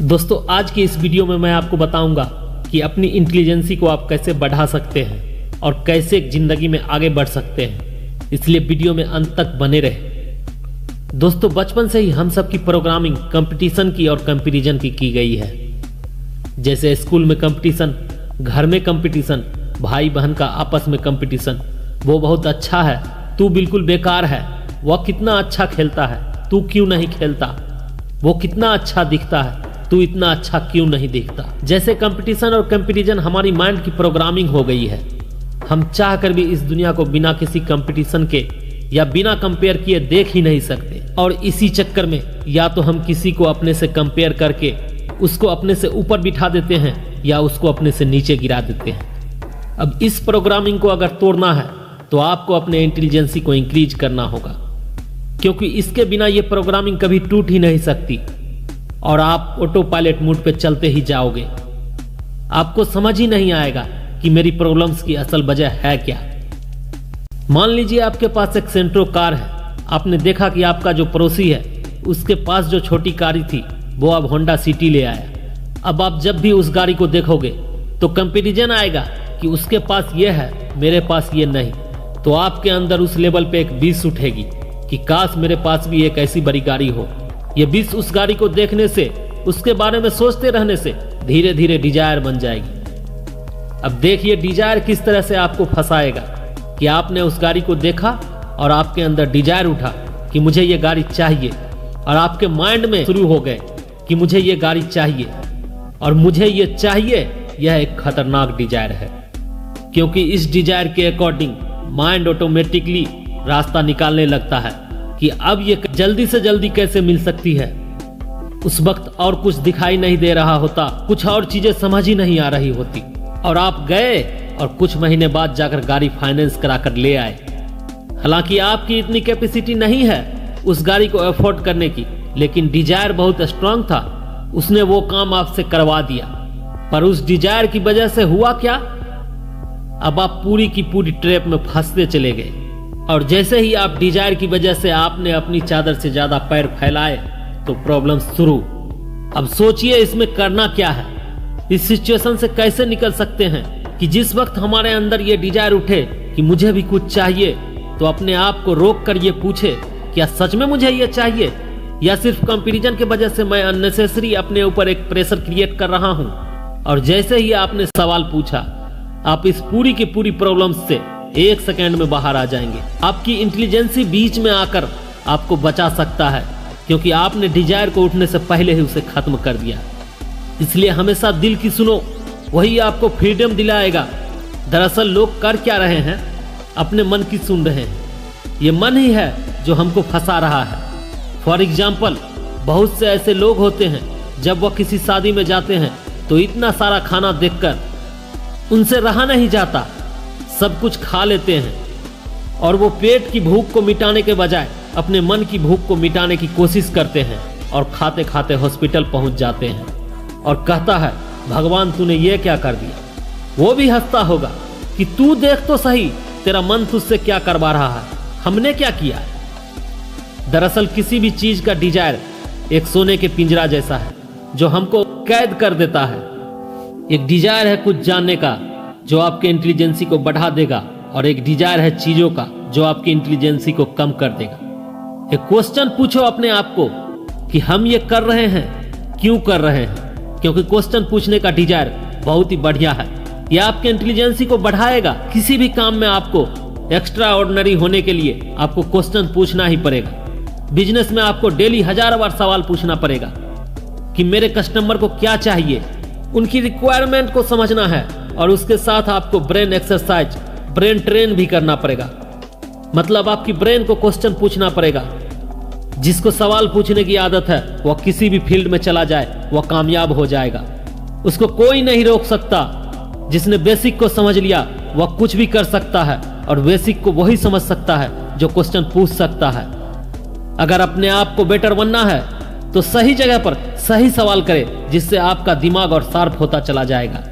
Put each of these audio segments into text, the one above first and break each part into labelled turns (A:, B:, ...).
A: दोस्तों आज की इस वीडियो में मैं आपको बताऊंगा कि अपनी इंटेलिजेंसी को आप कैसे बढ़ा सकते हैं और कैसे जिंदगी में आगे बढ़ सकते हैं, इसलिए वीडियो में अंत तक बने रहे। दोस्तों बचपन से ही हम सब की प्रोग्रामिंग कंपटीशन की और कंपैरिजन की गई है। जैसे स्कूल में कंपटीशन, घर में कंपटीशन, भाई बहन का आपस में कंपटीशन। वो बहुत अच्छा है, तू बिल्कुल बेकार है। वह कितना अच्छा खेलता है, तू क्यों नहीं खेलता। वो कितना अच्छा दिखता है, तू इतना अच्छा क्यों नहीं दिखता। जैसे कंपटीशन और कंपैरिजन हमारी माइंड की प्रोग्रामिंग हो गई है। हम चाह कर भी इस दुनिया को बिना किसी कंपटीशन के या बिना कंपेयर किए देख ही नहीं सकते, और इसी चक्कर में या तो हम किसी को अपने से कंपेयर करके उसको अपने से ऊपर बिठा देते हैं या उसको अपने से नीचे गिरा देते हैं। अब इस प्रोग्रामिंग को अगर तोड़ना है तो आपको अपने इंटेलिजेंसी को इंक्रीज करना होगा, क्योंकि इसके बिना ये प्रोग्रामिंग कभी टूट ही नहीं सकती और आप ऑटो पायलट मोड पे चलते ही जाओगे। आपको समझ ही नहीं आएगा कि मेरी प्रॉब्लम्स की असल वजह है क्या। मान लीजिए आपके पास एक सेंट्रो कार है। आपने देखा कि आपका जो पड़ोसी है उसके पास जो छोटी कार थी वो अब होंडा सिटी ले आया। अब आप जब भी उस गाड़ी को देखोगे तो कंपैरिजन आएगा कि उसके पास ये है, मेरे पास ये नहीं। तो आपके अंदर उस लेवल पे एक विश उठेगी कि काश मेरे पास भी एक ऐसी बड़ी गाड़ी हो। ये विश उस गाड़ी को देखने से, उसके बारे में सोचते रहने से धीरे धीरे डिजायर बन जाएगी। अब देखिए डिजायर किस तरह से आपको फंसाएगा कि आपने उस गाड़ी को देखा और आपके अंदर डिजायर उठा कि मुझे ये गाड़ी चाहिए, और आपके माइंड में शुरू हो गए कि मुझे ये गाड़ी चाहिए और मुझे ये चाहिए। यह एक खतरनाक डिजायर है, क्योंकि इस डिजायर के अकॉर्डिंग माइंड ऑटोमेटिकली रास्ता निकालने लगता है कि अब ये जल्दी से जल्दी कैसे मिल सकती है। उस वक्त और कुछ दिखाई नहीं दे रहा होता, कुछ और चीजें समझ ही नहीं आ रही होती, और आप गए और कुछ महीने बाद जाकर गाड़ी फाइनेंस कराकर ले आए। हालांकि आपकी इतनी कैपेसिटी नहीं है उस गाड़ी को अफोर्ड करने की, लेकिन डिजायर बहुत स्ट्रांग था, उसने वो काम आपसे करवा दिया। पर उस डिजायर की वजह से हुआ क्या, अब आप पूरी की पूरी ट्रैप में फंसते चले गए। और जैसे ही आप डिजायर की वजह से आपने अपनी चादर से ज्यादा पैर फैलाए तो प्रॉब्लम शुरू। अब सोचिए इसमें करना क्या है, इस सिचुएशन से कैसे निकल सकते हैं कि जिस वक्त हमारे अंदर ये डिजायर उठे कि मुझे भी कुछ चाहिए, तो अपने आप को रोक कर ये पूछे क्या सच में मुझे ये चाहिए, या सिर्फ कंपैरिजन की वजह से मैं अननेसेसरी अपने ऊपर एक प्रेशर क्रिएट कर रहा हूं। और जैसे ही आपने सवाल पूछा, आप इस पूरी की पूरी प्रॉब्लम से 1 सेकेंड में बाहर आ जाएंगे। आपकी इंटेलिजेंसी बीच में आकर आपको बचा सकता है, क्योंकि आपने डिजायर को उठने से पहले ही उसे खत्म कर दिया। इसलिए हमेशा दिल की सुनो, वही आपको फ्रीडम दिलाएगा। दरअसल लोग कर क्या रहे हैं, अपने मन की सुन रहे हैं। ये मन ही है जो हमको फंसा रहा है। फॉर एग्जाम्पल, बहुत से ऐसे लोग होते हैं जब वह किसी शादी में जाते हैं तो इतना सारा खाना देखकर उनसे रहा नहीं जाता, सब कुछ खा लेते हैं, और वो पेट की भूख को मिटाने के बजाय अपने मन की भूख को मिटाने की कोशिश करते हैं, और खाते खाते हॉस्पिटल पहुंच जाते हैं और कहता है भगवान तूने ये क्या कर दिया। वो भी हंसता होगा कि तू देख तो सही, तेरा मन तुझसे क्या करवा रहा है, हमने क्या किया। दरअसल किसी भी चीज का डिजायर एक सोने के पिंजरा जैसा है जो हमको कैद कर देता है। एक डिजायर है कुछ जानने का जो आपके इंटेलिजेंसी को बढ़ा देगा, और एक डिजायर है चीजों का जो आपकी इंटेलिजेंसी को कम कर देगा। एक क्वेश्चन पूछो अपने आप को कि हम ये कर रहे हैं, क्यों कर रहे हैं। क्योंकि क्वेश्चन पूछने का डिजायर बहुत ही बढ़िया है, यह आपके इंटेलिजेंसी को बढ़ाएगा। किसी भी काम में आपको एक्स्ट्रा ऑर्डिनरी होने के लिए आपको क्वेश्चन पूछना ही पड़ेगा। बिजनेस में आपको डेली 1000 बार सवाल पूछना पड़ेगा कि मेरे कस्टमर को क्या चाहिए, उनकी रिक्वायरमेंट को समझना है, और उसके साथ आपको ब्रेन एक्सरसाइज, ब्रेन ट्रेन भी करना पड़ेगा। मतलब आपकी ब्रेन को क्वेश्चन पूछना पड़ेगा। जिसको सवाल पूछने की आदत है वह किसी भी फील्ड में चला जाए वह कामयाब हो जाएगा, उसको कोई नहीं रोक सकता। जिसने बेसिक को समझ लिया वह कुछ भी कर सकता है, और बेसिक को वही समझ सकता है जो क्वेश्चन पूछ सकता है। अगर अपने आप को बेटर बनना है तो सही जगह पर सही सवाल करें, जिससे आपका दिमाग और शार्प होता चला जाएगा,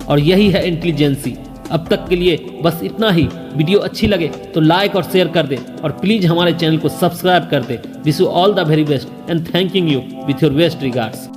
A: और यही है इंटेलिजेंसी। अब तक के लिए बस इतना ही। वीडियो अच्छी लगे तो लाइक और शेयर कर दे, और प्लीज हमारे चैनल को सब्सक्राइब कर दे। Wish you all the very best and thanking you with your best regards.